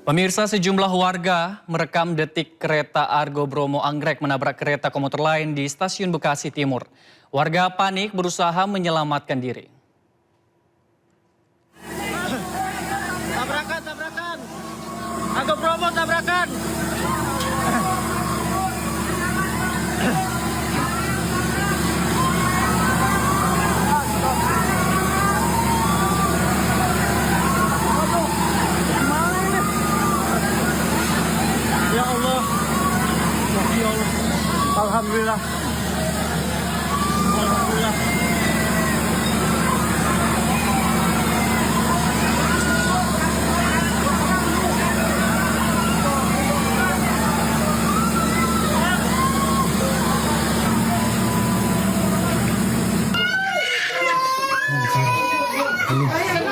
Pemirsa, sejumlah warga merekam detik kereta Argo Bromo Anggrek menabrak kereta komuter lain di stasiun Bekasi Timur. Warga panik berusaha menyelamatkan diri. Tabrakan, tabrakan. Argo Bromo tabrakan. Ya Allah. Ya Allah. Alhamdulillah. Alhamdulillah.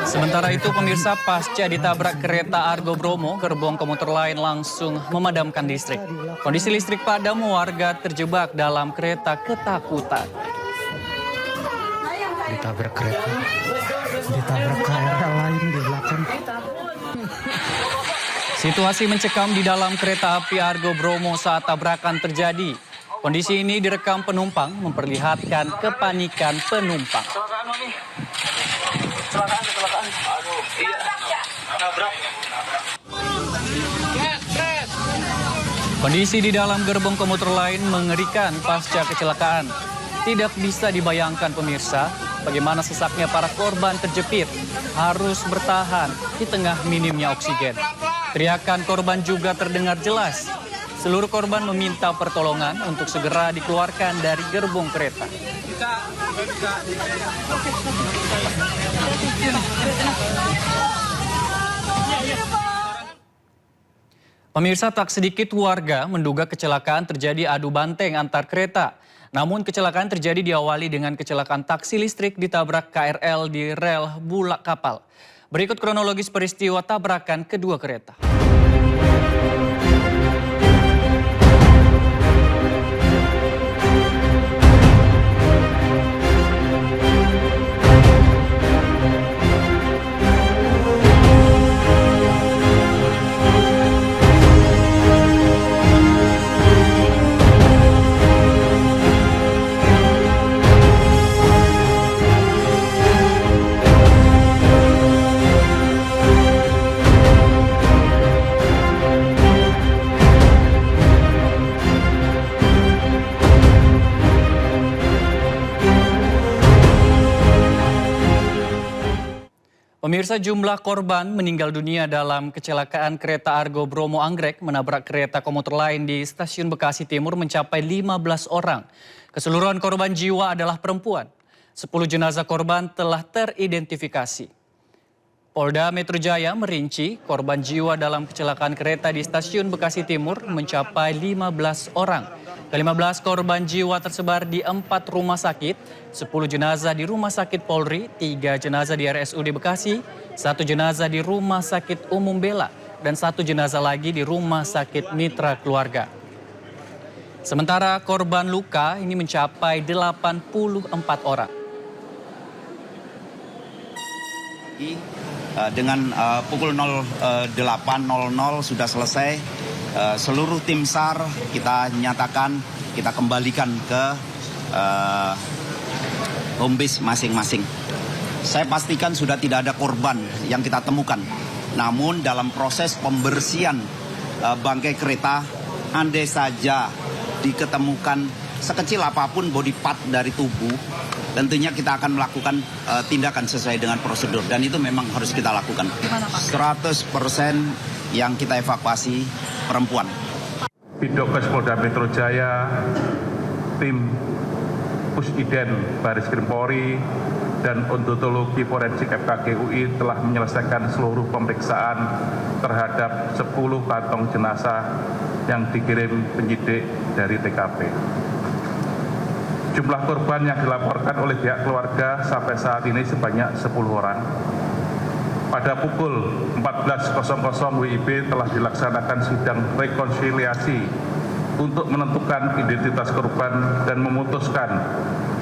Sementara itu pemirsa, pasca ditabrak kereta Argo Bromo, gerbong komuter lain langsung memadamkan listrik. Kondisi listrik padam, warga terjebak dalam kereta ketakutan. Ditabrak kereta, ditabrak KRL lain di belakang. Situasi mencekam di dalam kereta api Argo Bromo saat tabrakan terjadi. Kondisi ini direkam penumpang, memperlihatkan kepanikan penumpang. Kecelakaan. Aduh, iya. Nabrak. Kondisi di dalam gerbong komuter lain mengerikan pasca kecelakaan. Tidak bisa dibayangkan pemirsa, bagaimana sesaknya para korban terjepit harus bertahan di tengah minimnya oksigen. Teriakan korban juga terdengar jelas. Seluruh korban meminta pertolongan untuk segera dikeluarkan dari gerbong kereta. Pemirsa, tak sedikit warga menduga kecelakaan terjadi adu banteng antar kereta. Namun kecelakaan terjadi diawali dengan kecelakaan taksi listrik ditabrak KRL di rel Bulak Kapal. Berikut kronologis peristiwa tabrakan kedua kereta. Pemirsa, jumlah korban meninggal dunia dalam kecelakaan kereta Argo Bromo Anggrek menabrak kereta komuter lain di stasiun Bekasi Timur mencapai 15 orang. Keseluruhan korban jiwa adalah perempuan. 10 jenazah korban telah teridentifikasi. Polda Metro Jaya merinci korban jiwa dalam kecelakaan kereta di stasiun Bekasi Timur mencapai 15 orang. Ke-15 korban jiwa tersebar di 4 rumah sakit, 10 jenazah di Rumah Sakit Polri, 3 jenazah di RSUD Bekasi, 1 jenazah di Rumah Sakit Umum Bela, dan 1 jenazah lagi di Rumah Sakit Mitra Keluarga. Sementara korban luka ini mencapai 84 orang. Dengan pukul 08.00 sudah selesai. Seluruh tim SAR kita nyatakan, kita kembalikan ke home base masing-masing. Saya pastikan sudah tidak ada korban yang kita temukan. Namun dalam proses pembersihan bangkai kereta, andai saja diketemukan sekecil apapun body part dari tubuh, tentunya kita akan melakukan tindakan sesuai dengan prosedur. Dan itu memang harus kita lakukan. 100% yang kita evakuasi perempuan. Bidokes Polda Metro Jaya, tim Pusiden Baris Krim Polri, dan Odontologi Forensik FKG UI telah menyelesaikan seluruh pemeriksaan terhadap 10 kantong jenazah yang dikirim penyidik dari TKP. Jumlah korban yang dilaporkan oleh pihak keluarga sampai saat ini sebanyak 10 orang. Pada pukul 14.00 WIB telah dilaksanakan sidang rekonsiliasi untuk menentukan identitas korban dan memutuskan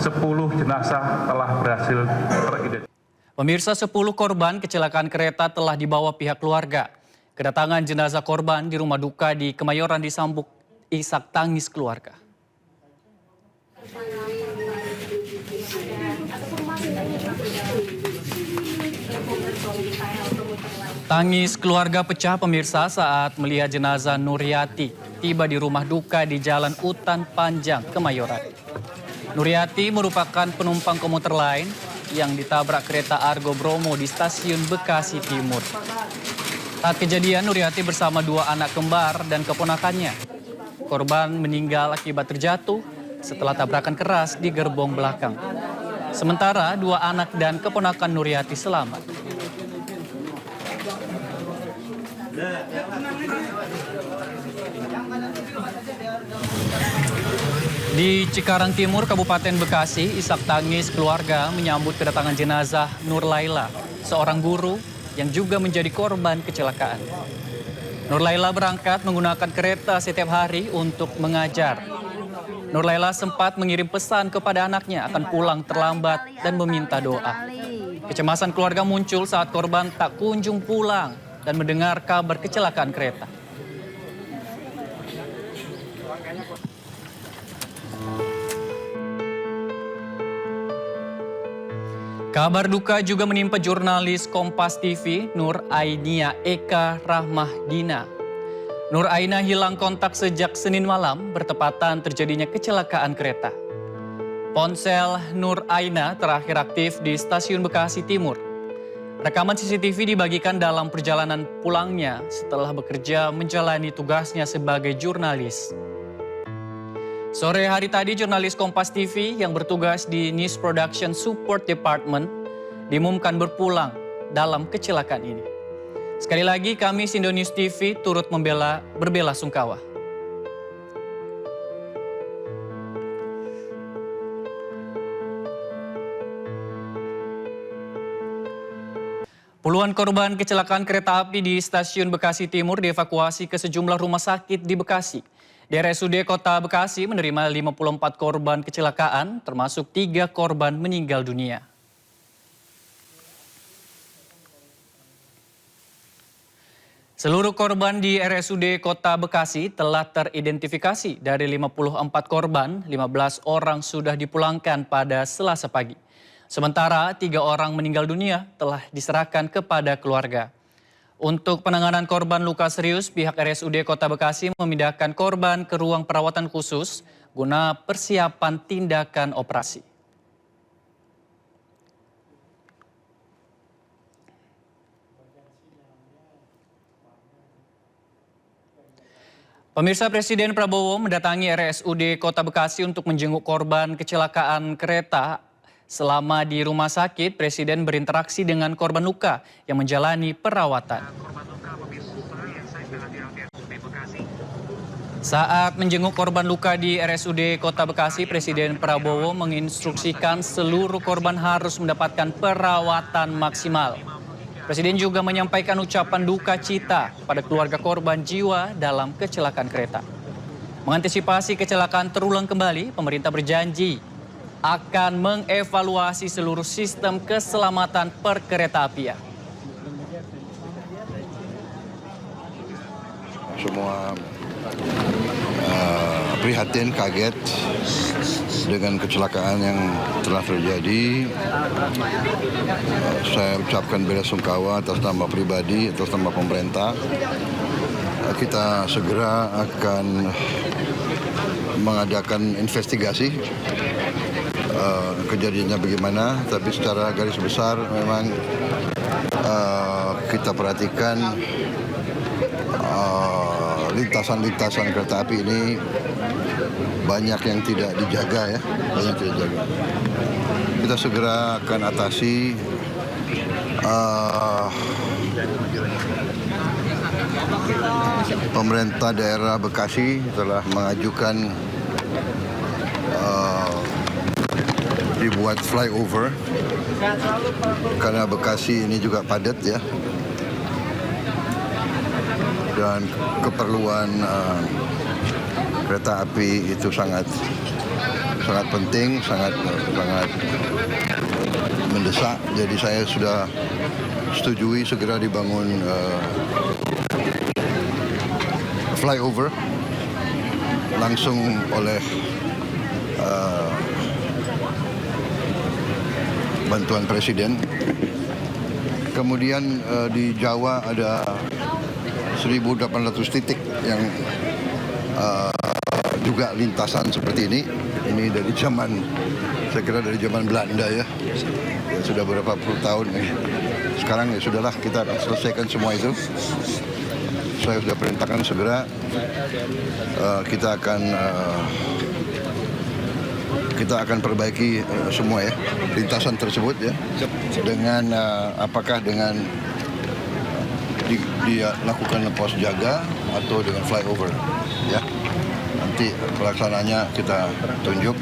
10 jenazah telah berhasil teridentifikasi. Pemirsa, 10 korban kecelakaan kereta telah dibawa pihak keluarga. Kedatangan jenazah korban di rumah duka di Kemayoran disambut isak tangis keluarga. Tangis keluarga pecah pemirsa saat melihat jenazah Nuryati tiba di rumah duka di Jalan Utan Panjang, Kemayoran. Nuryati merupakan penumpang komuter lain yang ditabrak kereta Argo Bromo di stasiun Bekasi Timur. Saat kejadian, Nuryati bersama 2 anak kembar dan keponakannya. Korban meninggal akibat terjatuh setelah tabrakan keras di gerbong belakang. Sementara 2 anak dan keponakan Nuryati selamat. Di Cikarang Timur, Kabupaten Bekasi, isak tangis keluarga menyambut kedatangan jenazah Nur Laila, seorang guru yang juga menjadi korban kecelakaan. Nur Laila berangkat menggunakan kereta setiap hari untuk mengajar. Nur Laila sempat mengirim pesan kepada anaknya akan pulang terlambat dan meminta doa. Kecemasan keluarga muncul saat korban tak kunjung pulang dan mendengar kabar kecelakaan kereta. Kabar duka juga menimpa jurnalis Kompas TV Nur Ainia Eka Rahmahdina. Nur Aina hilang kontak sejak Senin malam bertepatan terjadinya kecelakaan kereta. Ponsel Nur Aina terakhir aktif di stasiun Bekasi Timur. Rekaman CCTV dibagikan dalam perjalanan pulangnya setelah bekerja menjalani tugasnya sebagai jurnalis. Sore hari tadi, jurnalis Kompas TV yang bertugas di News Production Support Department diumumkan berpulang dalam kecelakaan ini. Sekali lagi, kami Sindo News TV turut berbela sungkawa. Puluhan korban kecelakaan kereta api di stasiun Bekasi Timur dievakuasi ke sejumlah rumah sakit di Bekasi. Di RSUD Kota Bekasi menerima 54 korban kecelakaan, termasuk 3 korban meninggal dunia. Seluruh korban di RSUD Kota Bekasi telah teridentifikasi. Dari 54 korban, 15 orang sudah dipulangkan pada Selasa pagi. Sementara 3 orang meninggal dunia telah diserahkan kepada keluarga. Untuk penanganan korban luka serius, pihak RSUD Kota Bekasi memindahkan korban ke ruang perawatan khusus guna persiapan tindakan operasi. Pemirsa, Presiden Prabowo mendatangi RSUD Kota Bekasi untuk menjenguk korban kecelakaan kereta. Selama di rumah sakit, Presiden berinteraksi dengan korban luka yang menjalani perawatan. Saat menjenguk korban luka di RSUD Kota Bekasi, Presiden Prabowo menginstruksikan seluruh korban harus mendapatkan perawatan maksimal. Presiden juga menyampaikan ucapan duka cita pada keluarga korban jiwa dalam kecelakaan kereta. Mengantisipasi kecelakaan terulang kembali, pemerintah berjanji akan mengevaluasi seluruh sistem keselamatan perkeretaapian. Semua prihatin, kaget dengan kecelakaan yang telah terjadi. Saya ucapkan bela sungkawa atas nama pribadi, atas nama pemerintah. Kita segera akan mengadakan investigasi kejadiannya bagaimana, tapi secara garis besar memang kita perhatikan lintasan-lintasan kereta api ini banyak yang tidak dijaga ya, banyak tidak dijaga. Kita segera akan atasi. Pemerintah daerah Bekasi telah mengajukan dibuat flyover karena Bekasi ini juga padat ya, dan keperluan kereta api itu sangat penting, sangat mendesak. Jadi saya sudah setujui segera dibangun flyover langsung oleh bantuan Presiden. Kemudian di Jawa ada 1.800 titik yang juga lintasan seperti ini. Ini dari zaman, saya kira dari zaman Belanda ya sudah beberapa puluh tahun. Sekarang ya sudahlah, kita akan selesaikan semua itu. Saya sudah perintahkan segera kita akan perbaiki semua ya lintasan tersebut ya, dengan apakah dengan dia lakukan pos jaga atau dengan flyover ya. Nanti pelaksananya kita tunjuk.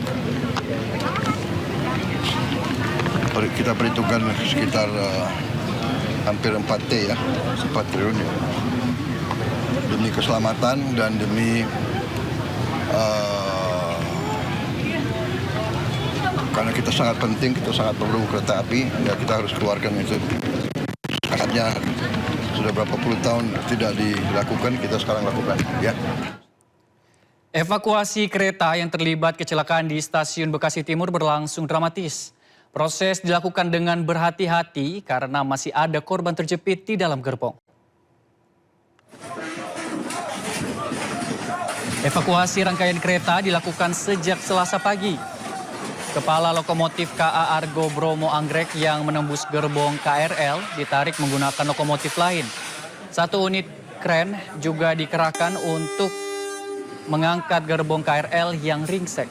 Kita perhitungkan sekitar hampir 4T ya, 4 triliun ya. Demi keselamatan dan demi karena kita sangat penting, kita sangat perlu kereta api, ya kita harus keluarkan itu. Saatnya sudah berapa puluh tahun tidak dilakukan, kita sekarang lakukan ya. Evakuasi kereta yang terlibat kecelakaan di Stasiun Bekasi Timur berlangsung dramatis. Proses dilakukan dengan berhati-hati karena masih ada korban terjepit di dalam gerbong. Evakuasi rangkaian kereta dilakukan sejak Selasa pagi. Kepala lokomotif KA Argo Bromo Anggrek yang menembus gerbong KRL ditarik menggunakan lokomotif lain. 1 unit kren juga dikerahkan untuk mengangkat gerbong KRL yang ringsek.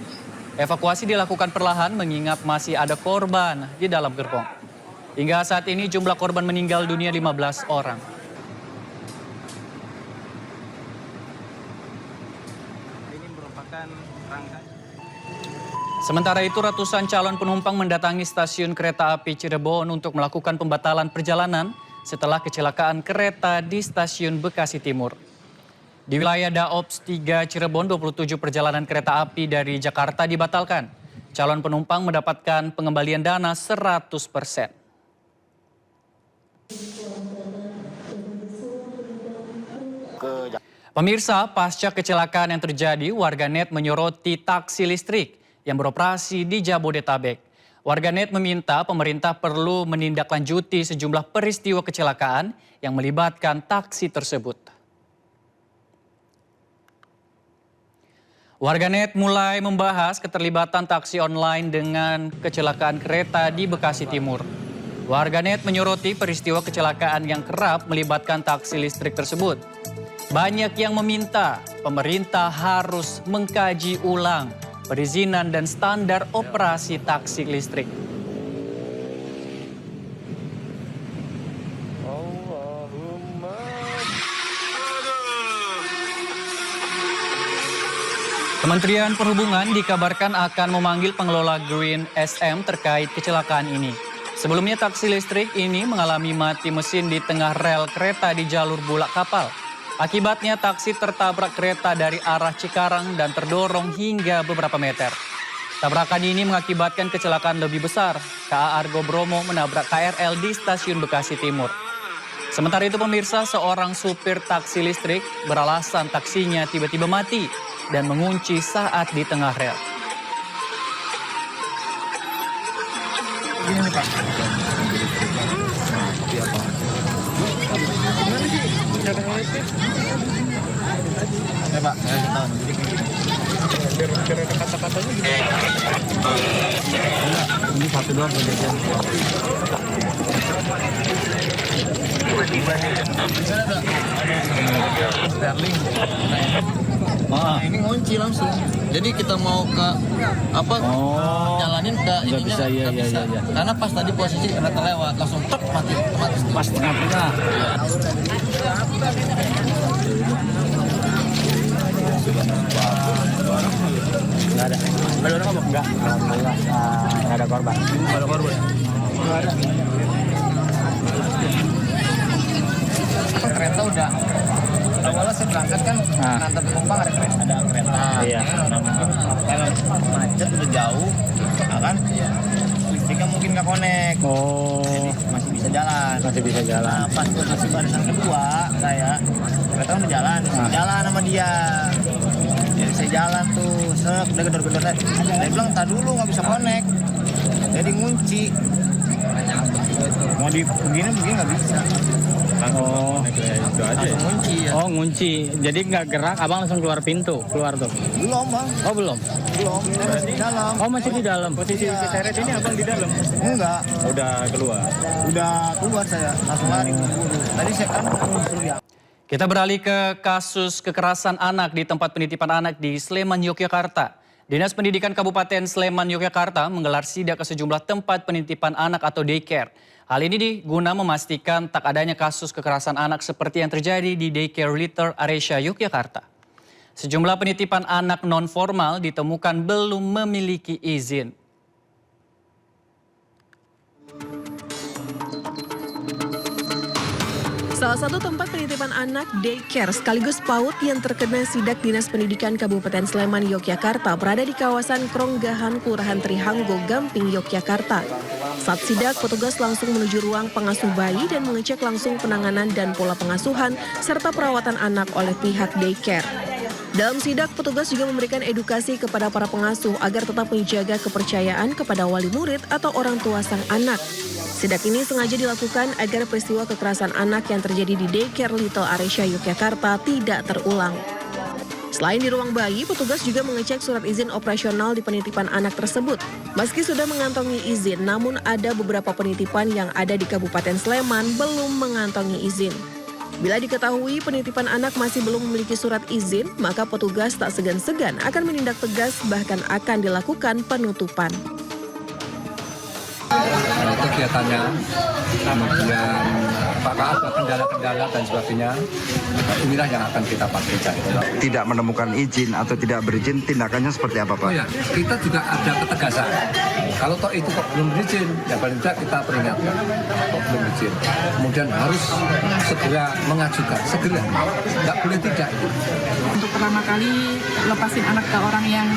Evakuasi dilakukan perlahan mengingat masih ada korban di dalam gerbong. Hingga saat ini jumlah korban meninggal dunia 15 orang. Sementara itu ratusan calon penumpang mendatangi stasiun kereta api Cirebon untuk melakukan pembatalan perjalanan setelah kecelakaan kereta di stasiun Bekasi Timur. Di wilayah Daops 3 Cirebon, 27 perjalanan kereta api dari Jakarta dibatalkan. Calon penumpang mendapatkan pengembalian dana 100%. Pemirsa, pasca kecelakaan yang terjadi, warganet menyoroti taksi listrik yang beroperasi di Jabodetabek. Warganet meminta pemerintah perlu menindaklanjuti sejumlah peristiwa kecelakaan yang melibatkan taksi tersebut. Warganet mulai membahas keterlibatan taksi online dengan kecelakaan kereta di Bekasi Timur. Warganet menyoroti peristiwa kecelakaan yang kerap melibatkan taksi listrik tersebut. Banyak yang meminta pemerintah harus mengkaji ulang perizinan dan standar operasi taksi listrik. Kementerian Perhubungan dikabarkan akan memanggil pengelola Green SM terkait kecelakaan ini. Sebelumnya taksi listrik ini mengalami mati mesin di tengah rel kereta di jalur bulak kapal. Akibatnya taksi tertabrak kereta dari arah Cikarang dan terdorong hingga beberapa meter. Tabrakan ini mengakibatkan kecelakaan lebih besar. KA Argo Bromo menabrak KRL di stasiun Bekasi Timur. Sementara itu pemirsa, seorang supir taksi listrik beralasan taksinya tiba-tiba mati dan mengunci saat di tengah rel. Ini Pak. Ya Pak, saya tahu. Biar ada kata-katanya gitu. Ini satu doang penjajan. Sterling. Nah, ini ngunci langsung. Jadi kita mau ke apa? Jalanin ke ininya bisa, iya. Karena pas tadi posisi kereta lewat langsung tek mati otomatis. Pas tengah-tengah. Enggak ada. Ada orang apa? Enggak. Alhamdulillah enggak ada korban. Enggak ada korban. Enggak ada. Kereta udah awalnya saya berangkat kan ngantar penumpang ada kereta. Iya. Kalau macet udah jauh, kan? Listriknya mungkin nggak connect. Oh. Jadi masih bisa jalan. Masih bisa jalan. Nah, pas posisi barisan kedua saya Gak tahu jalan sama dia. Ya saya jalan tuh, udah gedor-gedor. Dia bilang, tak dulu nggak bisa connect. Jadi ngunci. Mau begini nggak bisa. Langsung ngunci ya. Oh, ngunci. Jadi nggak gerak, abang langsung keluar pintu, keluar tuh. Belum bang. Oh, belum. Saya masih di dalam. Oh, masih di dalam. Posisi seret ini abang di dalam? Enggak. Udah keluar? Udah keluar saya, langsung lari buru-buru. Tadi saya kan suruh ya. Kita beralih ke kasus kekerasan anak di tempat penitipan anak di Sleman, Yogyakarta. Dinas Pendidikan Kabupaten Sleman, Yogyakarta menggelar sidak ke sejumlah tempat penitipan anak atau daycare. Hal ini guna memastikan tak adanya kasus kekerasan anak seperti yang terjadi di Daycare Little Aresya, Yogyakarta. Sejumlah penitipan anak non-formal ditemukan belum memiliki izin. Salah satu tempat penitipan anak daycare sekaligus PAUD yang terkena sidak Dinas Pendidikan Kabupaten Sleman, Yogyakarta berada di kawasan Kronggahan, Kelurahan Trihanggo, Gamping, Yogyakarta. Saat sidak, petugas langsung menuju ruang pengasuh bayi dan mengecek langsung penanganan dan pola pengasuhan serta perawatan anak oleh pihak daycare. Dalam sidak, petugas juga memberikan edukasi kepada para pengasuh agar tetap menjaga kepercayaan kepada wali murid atau orang tua sang anak. Sidak ini sengaja dilakukan agar peristiwa kekerasan anak yang terjadi di Daycare Little Aresya, Yogyakarta tidak terulang. Selain di ruang bayi, petugas juga mengecek surat izin operasional di penitipan anak tersebut. Meski sudah mengantongi izin, namun ada beberapa penitipan yang ada di Kabupaten Sleman belum mengantongi izin. Bila diketahui penitipan anak masih belum memiliki surat izin, maka petugas tak segan-segan akan menindak tegas bahkan akan dilakukan penutupan. Kegiatannya, kemudian apakah ada kendala-kendala dan sebagainya, inilah yang akan kita pastikan. Tidak menemukan izin atau tidak berizin, tindakannya seperti apa, Pak? Oh ya, kita juga ada ketegasan. Kalau toh itu kok belum berizin, ya paling tidak kita peringatkan kok belum izin. Kemudian harus segera mengajukan, segera, nggak boleh tidak. Untuk pertama kali lepasin anak ke orang yang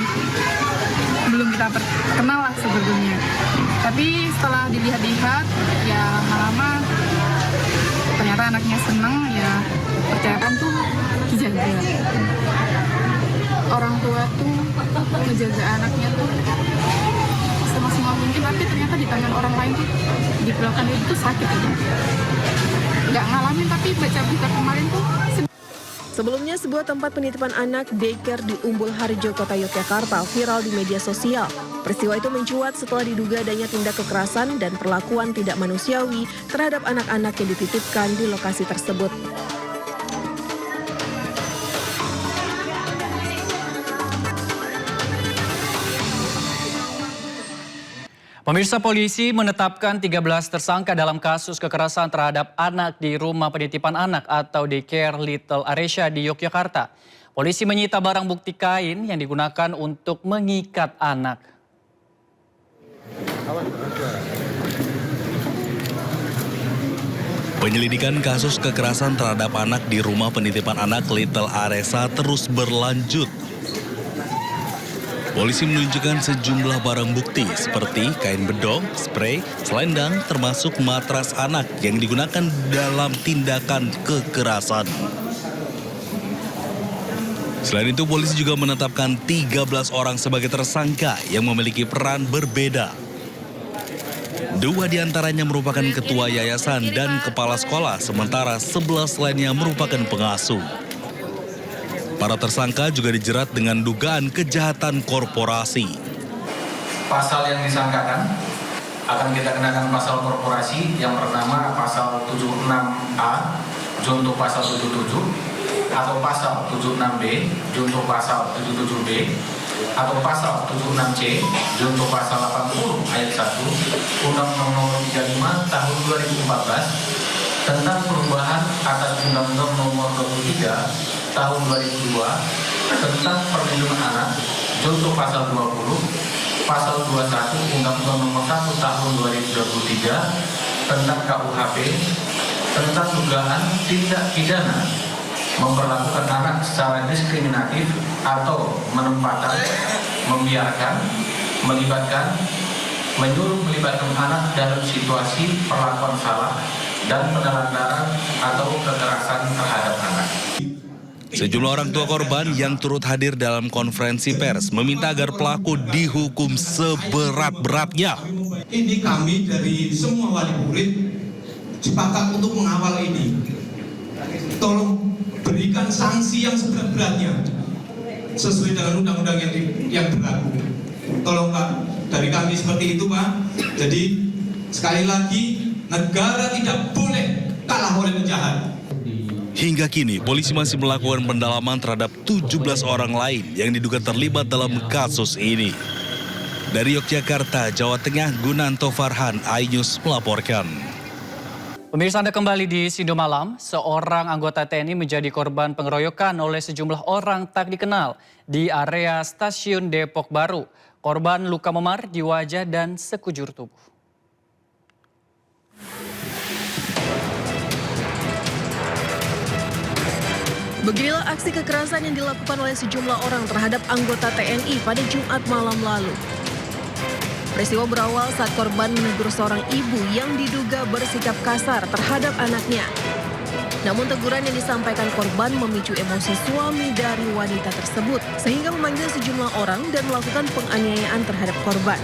belum kita kenal lah sebelumnya. Tapi setelah dilihat-lihat, ya lama-lama ternyata anaknya senang, ya percayaan tuh dijaga. Orang tua tuh menjaga anaknya tuh semaksimal mungkin, tapi ternyata di tangan orang lain tuh diperlakukan itu sakit aja. Nggak ngalamin, tapi baca berita kemarin tuh. Sebelumnya, sebuah tempat penitipan anak daycare di Umbul Harjo, Kota Yogyakarta viral di media sosial. Peristiwa itu mencuat setelah diduga adanya tindak kekerasan dan perlakuan tidak manusiawi terhadap anak-anak yang dititipkan di lokasi tersebut. Pemirsa, polisi menetapkan 13 tersangka dalam kasus kekerasan terhadap anak di rumah penitipan anak atau Daycare Little Aresya di Yogyakarta. Polisi menyita barang bukti kain yang digunakan untuk mengikat anak. Penyelidikan kasus kekerasan terhadap anak di rumah penitipan anak Little Aresya terus berlanjut. Polisi menunjukkan sejumlah barang bukti seperti kain bedong, spray, selendang, termasuk matras anak yang digunakan dalam tindakan kekerasan. Selain itu, polisi juga menetapkan 13 orang sebagai tersangka yang memiliki peran berbeda. 2 diantaranya merupakan ketua yayasan dan kepala sekolah, sementara 11 lainnya merupakan pengasuh. Para tersangka juga dijerat dengan dugaan kejahatan korporasi. Pasal yang disangkakan akan kita kenakan pasal korporasi yang pertama pasal 76A junto pasal 77 atau pasal 76B junto pasal 77B atau pasal 76C junto pasal 80 ayat 1 Undang-Undang Nomor 35 Tahun 2014 tentang perubahan atas Undang-Undang Nomor 23 Tahun 2002 tentang perlindungan anak junto pasal 20, pasal 21 Undang-Undang Nomor 1 Tahun 2023 tentang KUHP tentang dugaan tindak pidana memperlakukan anak secara diskriminatif atau menempatkan, membiarkan, melibatkan, menyuruh melibatkan anak dalam situasi perlakuan salah dan penelantaran atau kekerasan terhadap anak. Sejumlah orang tua korban yang turut hadir dalam konferensi pers meminta agar pelaku dihukum seberat-beratnya. Ini kami dari semua wali murid sepakat untuk mengawal ini. Tolong berikan sanksi yang seberat-beratnya sesuai dengan undang-undang yang berlaku. Tolong Pak, dari kami seperti itu Pak. Jadi sekali lagi negara tidak boleh kalah oleh penjahat. Hingga kini, polisi masih melakukan pendalaman terhadap 17 orang lain yang diduga terlibat dalam kasus ini. Dari Yogyakarta, Jawa Tengah, Gunanto Farhan, iNews melaporkan. Pemirsa, Anda kembali di Sindo Malam. Seorang anggota TNI menjadi korban pengeroyokan oleh sejumlah orang tak dikenal di area stasiun Depok Baru. Korban luka memar di wajah dan sekujur tubuh. Beginilah aksi kekerasan yang dilakukan oleh sejumlah orang terhadap anggota TNI pada Jumat malam lalu. Peristiwa berawal saat korban menegur seorang ibu yang diduga bersikap kasar terhadap anaknya. Namun teguran yang disampaikan korban memicu emosi suami dari wanita tersebut sehingga memanggil sejumlah orang dan melakukan penganiayaan terhadap korban.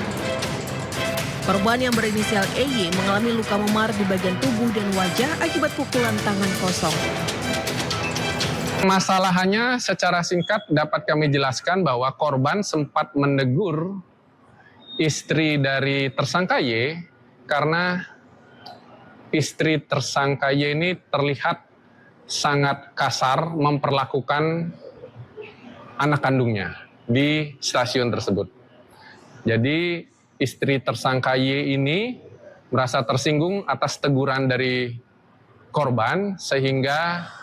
Korban yang berinisial EY mengalami luka memar di bagian tubuh dan wajah akibat pukulan tangan kosong. Masalahannya secara singkat dapat kami jelaskan bahwa korban sempat menegur istri dari tersangka Y karena istri tersangka Y ini terlihat sangat kasar memperlakukan anak kandungnya di stasiun tersebut. Jadi istri tersangka Y ini merasa tersinggung atas teguran dari korban sehingga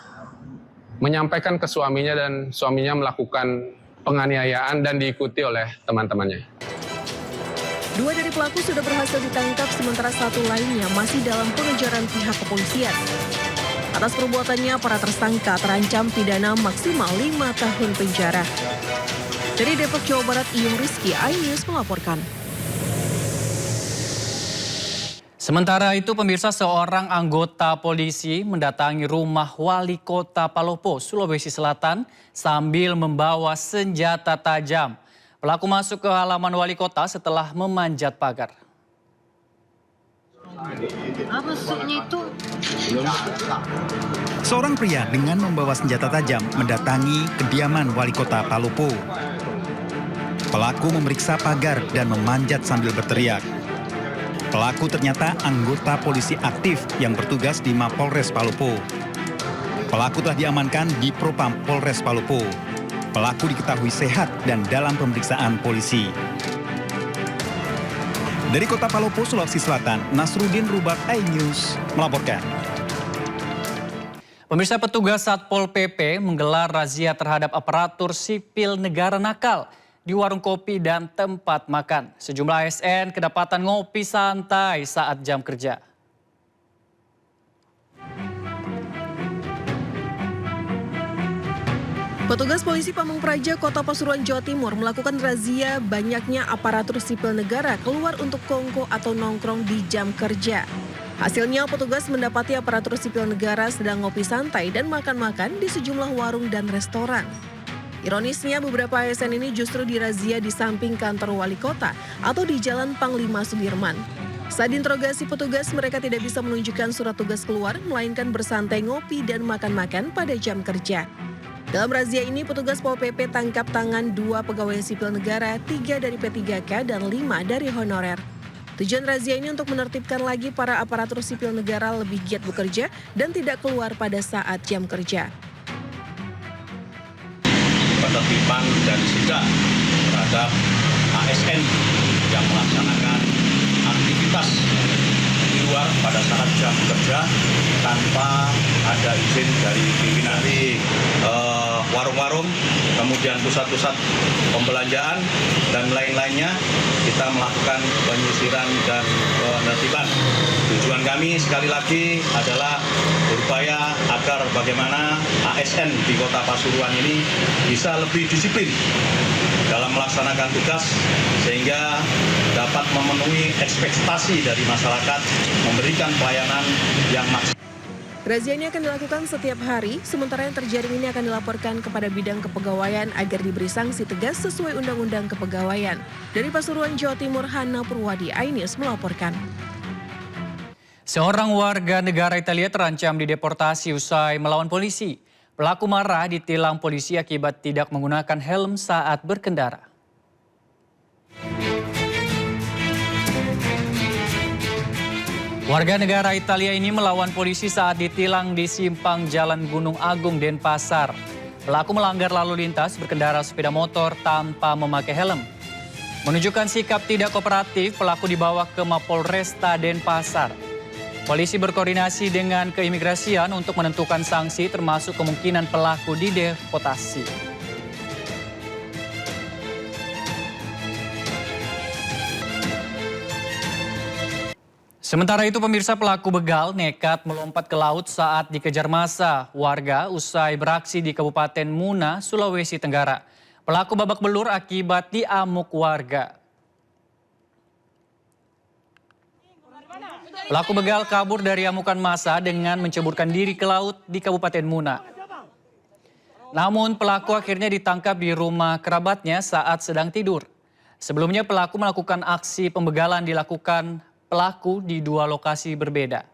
menyampaikan ke suaminya dan suaminya melakukan penganiayaan dan diikuti oleh teman-temannya. 2 dari pelaku sudah berhasil ditangkap sementara 1 lainnya masih dalam pengejaran pihak kepolisian. Atas perbuatannya para tersangka terancam pidana maksimal 5 tahun penjara. Dari Depok, Jawa Barat, Iyung Rizky, iNews melaporkan. Sementara itu, pemirsa, seorang anggota polisi mendatangi rumah wali kota Palopo, Sulawesi Selatan sambil membawa senjata tajam. Pelaku masuk ke halaman wali kota setelah memanjat pagar. Seorang pria dengan membawa senjata tajam mendatangi kediaman wali kota Palopo. Pelaku memeriksa pagar dan memanjat sambil berteriak. Pelaku ternyata anggota polisi aktif yang bertugas di Mapolres Palopo. Pelaku telah diamankan di Propam Polres Palopo. Pelaku diketahui sehat dan dalam pemeriksaan polisi. Dari kota Palopo, Sulawesi Selatan, Nasruddin Rubat, iNews melaporkan. Pemirsa, petugas Satpol PP menggelar razia terhadap aparatur sipil negara nakal di warung kopi dan tempat makan. Sejumlah ASN kedapatan ngopi santai saat jam kerja. Petugas polisi Pamung Praja, Kota Pasuruan, Jawa Timur melakukan razia banyaknya aparatur sipil negara keluar untuk kongko atau nongkrong di jam kerja. Hasilnya petugas mendapati aparatur sipil negara sedang ngopi santai dan makan-makan di sejumlah warung dan restoran. Ironisnya beberapa ASN ini justru dirazia di samping kantor wali kota atau di Jalan Panglima Sudirman. Saat diinterogasi petugas, mereka tidak bisa menunjukkan surat tugas keluar, melainkan bersantai ngopi dan makan-makan pada jam kerja. Dalam razia ini, petugas Pol PP tangkap tangan 2 pegawai sipil negara, 3 dari P3K dan 5 dari honorer. Tujuan razia ini untuk menertibkan lagi para aparatur sipil negara lebih giat bekerja dan tidak keluar pada saat jam kerja. Penertiban dan sidak terhadap ASN yang melaksanakan aktivitas di luar pada saat jam kerja tanpa ada izin dari pimpinan. Warung-warung, kemudian pusat-pusat pembelanjaan dan lain-lainnya kita melakukan penyisiran dan penertiban. Tujuan kami sekali lagi adalah berupaya agar bagaimana ASN di Kota Pasuruan ini bisa lebih disiplin dalam melaksanakan tugas sehingga dapat memenuhi ekspektasi dari masyarakat, memberikan pelayanan yang maksimal. Razia ini akan dilakukan setiap hari, sementara yang terjaring ini akan dilaporkan kepada bidang kepegawaian agar diberi sanksi tegas sesuai Undang-Undang Kepegawaian. Dari Pasuruan, Jawa Timur, Hana Purwadi, iNews melaporkan. Seorang warga negara Italia terancam dideportasi usai melawan polisi. Pelaku marah ditilang polisi akibat tidak menggunakan helm saat berkendara. Warga negara Italia ini melawan polisi saat ditilang di simpang Jalan Gunung Agung, Denpasar. Pelaku melanggar lalu lintas berkendara sepeda motor tanpa memakai helm. Menunjukkan sikap tidak kooperatif, pelaku dibawa ke Mapolresta Denpasar. Polisi berkoordinasi dengan keimigrasian untuk menentukan sanksi termasuk kemungkinan pelaku dideportasi. Sementara itu pemirsa, pelaku begal nekat melompat ke laut saat dikejar massa warga usai beraksi di Kabupaten Muna, Sulawesi Tenggara. Pelaku babak belur akibat diamuk warga. Pelaku begal kabur dari amukan massa dengan menceburkan diri ke laut di Kabupaten Muna. Namun pelaku akhirnya ditangkap di rumah kerabatnya saat sedang tidur. Sebelumnya pelaku melakukan aksi pembegalan dilakukan pelaku di dua lokasi berbeda.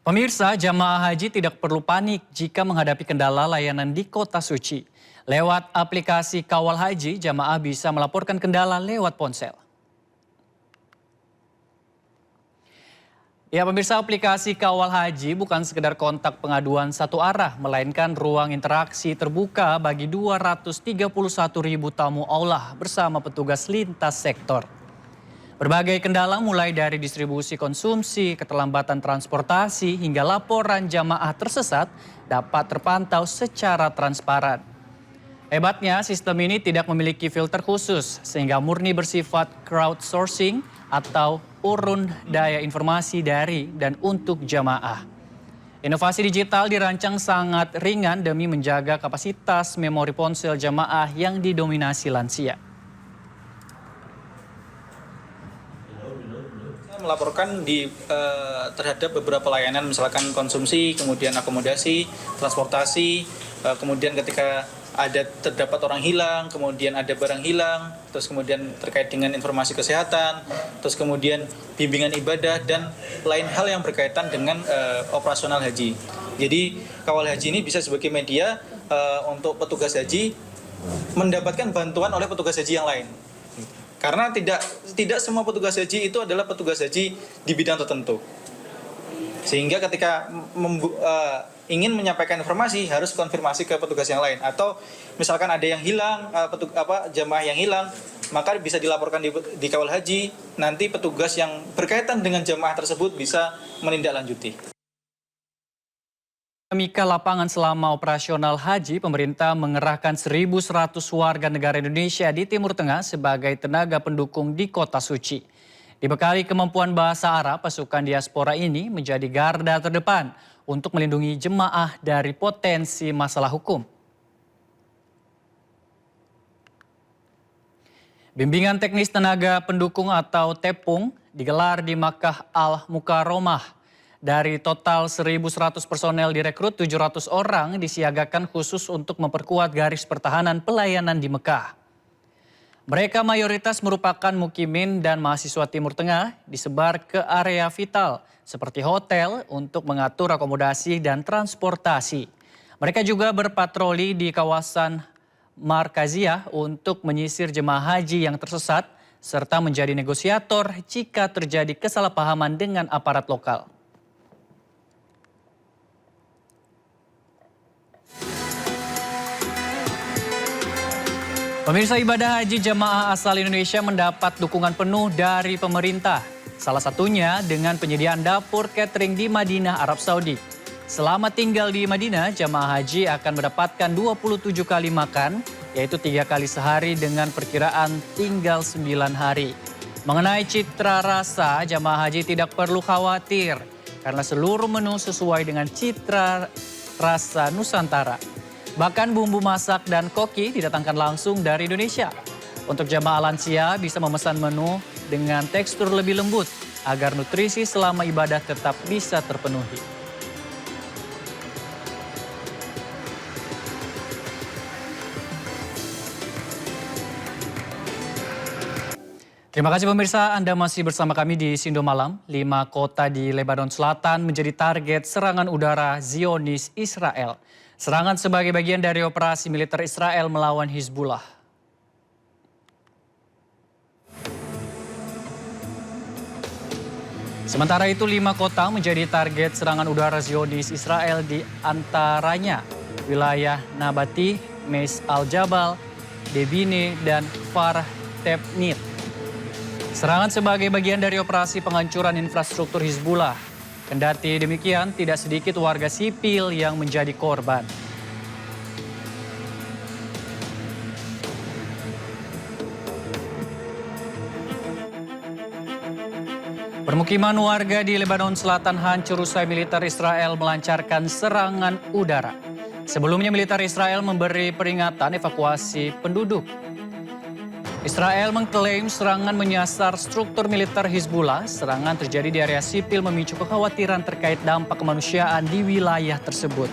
Pemirsa, jamaah haji tidak perlu panik jika menghadapi kendala layanan di Kota Suci. Lewat aplikasi Kawal Haji, jamaah bisa melaporkan kendala lewat ponsel. Ya pemirsa, aplikasi Kawal Haji bukan sekedar kontak pengaduan satu arah, melainkan ruang interaksi terbuka bagi 231.000 tamu Allah bersama petugas lintas sektor. Berbagai kendala mulai dari distribusi konsumsi, keterlambatan transportasi, hingga laporan jamaah tersesat dapat terpantau secara transparan. Hebatnya, sistem ini tidak memiliki filter khusus, sehingga murni bersifat crowdsourcing atau urun daya informasi dari dan untuk jamaah. Inovasi digital dirancang sangat ringan demi menjaga kapasitas memori ponsel jamaah yang didominasi lansia. Melaporkan terhadap beberapa layanan, misalkan konsumsi, kemudian akomodasi, transportasi, kemudian ketika terdapat orang hilang, kemudian ada barang hilang, terus kemudian terkait dengan informasi kesehatan, terus kemudian bimbingan ibadah, dan lain hal yang berkaitan dengan operasional haji. Jadi Kawal Haji ini bisa sebagai media untuk petugas haji mendapatkan bantuan oleh petugas haji yang lain. Karena tidak semua petugas haji itu adalah petugas haji di bidang tertentu. Sehingga ketika ingin menyampaikan informasi harus konfirmasi ke petugas yang lain. Atau misalkan ada yang hilang, jamaah yang hilang, maka bisa dilaporkan di Kawal Haji. Nanti petugas yang berkaitan dengan jamaah tersebut bisa menindaklanjuti. Dinamika lapangan selama operasional haji, pemerintah mengerahkan 1.100 warga negara Indonesia di Timur Tengah sebagai tenaga pendukung di Kota Suci. Dibekali kemampuan bahasa Arab, pasukan diaspora ini menjadi garda terdepan untuk melindungi jemaah dari potensi masalah hukum. Bimbingan teknis tenaga pendukung atau TEPUNG digelar di Makkah Al-Mukarramah. Dari total 1.100 personel direkrut, 700 orang disiagakan khusus untuk memperkuat garis pertahanan pelayanan di Mekah. Mereka mayoritas merupakan mukimin dan mahasiswa Timur Tengah disebar ke area vital seperti hotel untuk mengatur akomodasi dan transportasi. Mereka juga berpatroli di kawasan Markaziyah untuk menyisir jemaah haji yang tersesat serta menjadi negosiator jika terjadi kesalahpahaman dengan aparat lokal. Pemirsa, ibadah haji jamaah asal Indonesia mendapat dukungan penuh dari pemerintah. Salah satunya dengan penyediaan dapur catering di Madinah, Arab Saudi. Selama tinggal di Madinah, jamaah haji akan mendapatkan 27 kali makan yaitu 3 kali sehari dengan perkiraan tinggal 9 hari. Mengenai citra rasa, jamaah haji tidak perlu khawatir karena seluruh menu sesuai dengan citra rasa Nusantara. Bahkan bumbu masak dan koki didatangkan langsung dari Indonesia. Untuk jamaah lansia bisa memesan menu dengan tekstur lebih lembut agar nutrisi selama ibadah tetap bisa terpenuhi. Terima kasih pemirsa, Anda masih bersama kami di Sindo Malam. 5 kota di Lebanon Selatan menjadi target serangan udara Zionis Israel. Serangan sebagai bagian dari operasi militer Israel melawan Hizbullah. Sementara itu 5 kota menjadi target serangan udara Zionis Israel, di antaranya wilayah Nabati, Meis al-Jabal, Debine, dan Farah Tebnit. Serangan sebagai bagian dari operasi penghancuran infrastruktur Hizbullah. Kendati demikian, tidak sedikit warga sipil yang menjadi korban. Permukiman warga di Lebanon Selatan hancur usai militer Israel melancarkan serangan udara. Sebelumnya militer Israel memberi peringatan evakuasi penduduk. Israel mengklaim serangan menyasar struktur militer Hizbullah. Serangan terjadi di area sipil memicu kekhawatiran terkait dampak kemanusiaan di wilayah tersebut.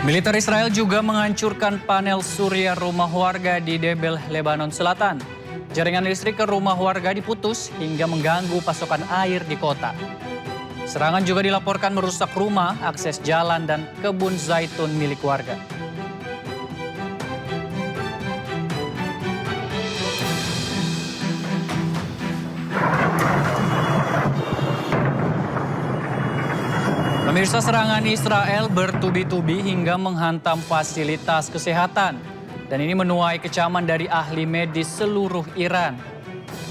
Militer Israel juga menghancurkan panel surya rumah warga di Debel, Lebanon Selatan. Jaringan listrik ke rumah warga diputus hingga mengganggu pasokan air di kota. Serangan juga dilaporkan merusak rumah, akses jalan, dan kebun zaitun milik warga. Pemirsa, serangan Israel bertubi-tubi hingga menghantam fasilitas kesehatan. Dan ini menuai kecaman dari ahli medis seluruh Iran.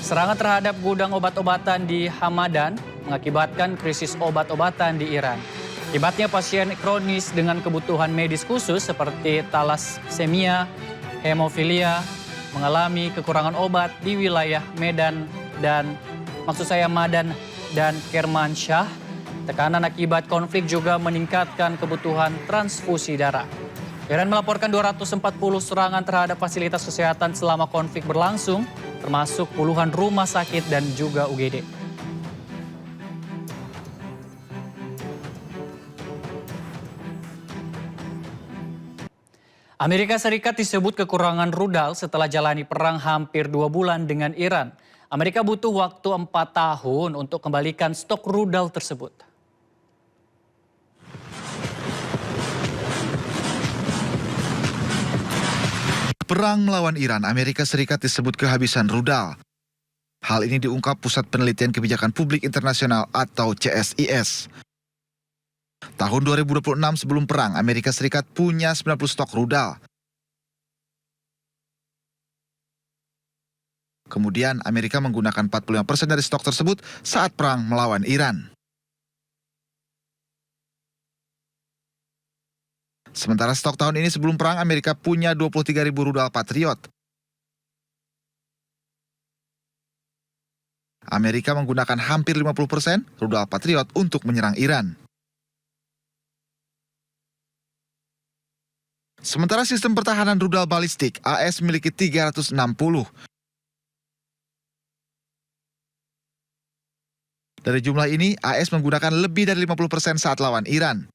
Serangan terhadap gudang obat-obatan di Hamadan mengakibatkan krisis obat-obatan di Iran. Akibatnya pasien kronis dengan kebutuhan medis khusus seperti thalassemia, hemofilia mengalami kekurangan obat di wilayah Madan dan Kermanshah. Tekanan akibat konflik juga meningkatkan kebutuhan transfusi darah. Iran melaporkan 240 serangan terhadap fasilitas kesehatan selama konflik berlangsung, termasuk puluhan rumah sakit dan juga UGD. Amerika Serikat disebut kekurangan rudal setelah jalani perang hampir 2 bulan dengan Iran. Amerika butuh waktu 4 tahun untuk kembalikan stok rudal tersebut. Perang melawan Iran, Amerika Serikat disebut kehabisan rudal. Hal ini diungkap Pusat Penelitian Kebijakan Publik Internasional atau CSIS. Tahun 2026 sebelum perang, Amerika Serikat punya 90 stok rudal. Kemudian Amerika menggunakan 45% dari stok tersebut saat perang melawan Iran. Sementara stok tahun ini sebelum perang, Amerika punya 23.000 rudal Patriot. Amerika menggunakan hampir 50% rudal Patriot untuk menyerang Iran. Sementara sistem pertahanan rudal balistik, AS memiliki 360. Dari jumlah ini, AS menggunakan lebih dari 50% saat lawan Iran.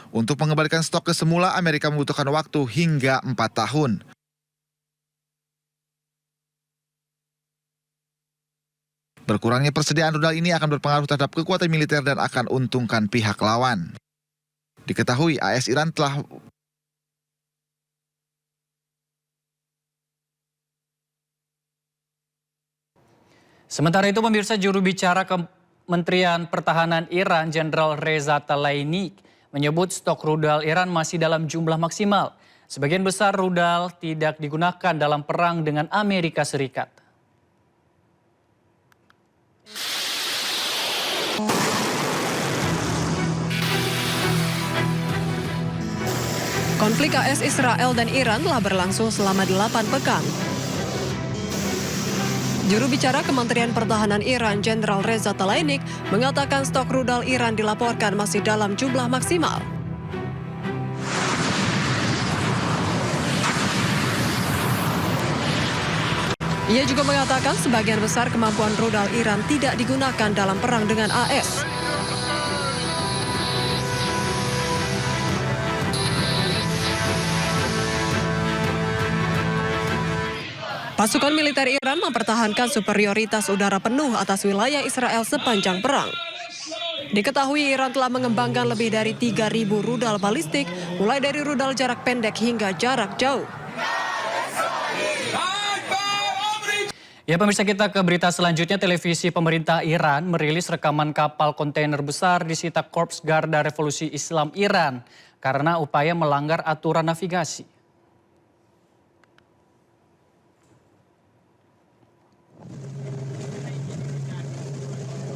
Untuk mengembalikan stok ke semula, Amerika membutuhkan waktu hingga 4 tahun. Berkurangnya persediaan rudal ini akan berpengaruh terhadap kekuatan militer dan akan untungkan pihak lawan. Diketahui AS Iran telah Sementara itu pemirsa, juru bicara Kementerian Pertahanan Iran Jenderal Reza Talaini menyebut stok rudal Iran masih dalam jumlah maksimal. Sebagian besar rudal tidak digunakan dalam perang dengan Amerika Serikat. Konflik AS Israel dan Iran telah berlangsung selama 8 pekan. Juru bicara Kementerian Pertahanan Iran, Jenderal Reza Tlaib, mengatakan stok rudal Iran dilaporkan masih dalam jumlah maksimal. Ia juga mengatakan sebagian besar kemampuan rudal Iran tidak digunakan dalam perang dengan AS. Pasukan militer Iran mempertahankan superioritas udara penuh atas wilayah Israel sepanjang perang. Diketahui Iran telah mengembangkan lebih dari 3.000 rudal balistik, mulai dari rudal jarak pendek hingga jarak jauh. Ya pemirsa, kita ke berita selanjutnya. Televisi pemerintah Iran merilis rekaman kapal kontainer besar disita Korps Garda Revolusi Islam Iran karena upaya melanggar aturan navigasi.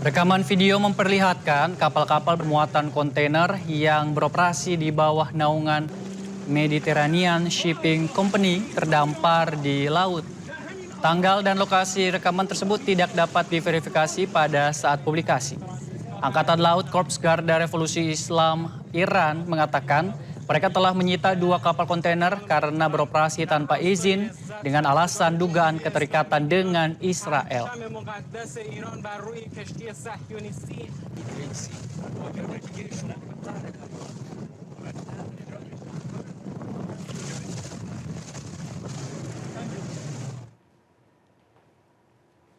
Rekaman video memperlihatkan kapal-kapal bermuatan kontainer yang beroperasi di bawah naungan Mediterranean Shipping Company terdampar di laut. Tanggal dan lokasi rekaman tersebut tidak dapat diverifikasi pada saat publikasi. Angkatan Laut Korps Garda Revolusi Islam Iran mengatakan mereka telah menyita 2 kapal kontainer karena beroperasi tanpa izin dengan alasan dugaan keterikatan dengan Israel.